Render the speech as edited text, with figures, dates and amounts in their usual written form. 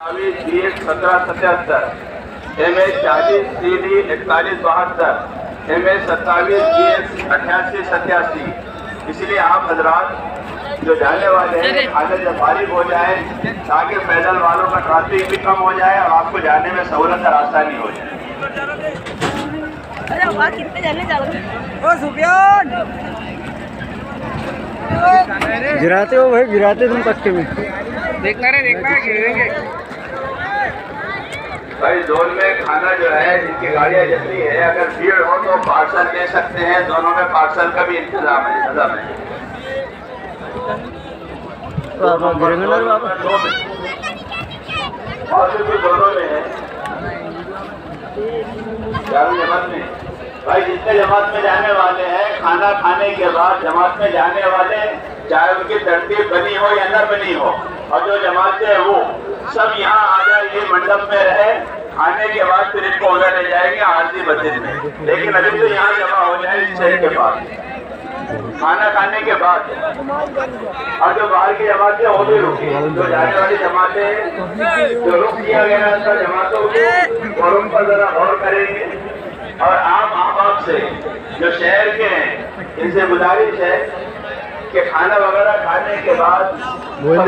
1777 MS 40 CD 4172 MS 27 GS 8887। इसलिए आप हजरात जो जाने वाले हैं खाने जब फारिग हो जाए ताकि पैदल वालों का ट्रैफिक भी कम हो जाए और आपको जाने में सहूलत और आसानी हो जाए। गिराते हो भाई, गिराते तुम पक्के में। देखना गिरेंगे भाई जोन में खाना जो है जिनकी गाड़ियाँ जल्दी है, अगर भीड़ हो तो पार्सल ले सकते हैं। दोनों में पार्सल का भी इंतजाम है। दोनों में है जमात में। भाई जितने जमात में जाने वाले हैं खाना खाने के बाद जमात में जाने वाले, चाहे उनकी तरतीब बनी हो या न बनी हो, और जो जमात है वो सब यहाँ आ जाए, ये मंडप में रहे। खाने के बाद फिर इनको उधर ले जाएंगे आरती मस्जिद में, लेकिन अभी तो यहाँ जमा हो जाए इस शहर के पास खाना खाने के बाद। और जो बाहर की जमातें वो भी रुकी, जो जाने वाली जमातें जो रुक किया गया था जमातों को, और उन पर जरा गौर करेंगे। और आम आबाद से जो शहर के हैं इनसे गुजारिश है कि खाना वगैरह खाने के बाद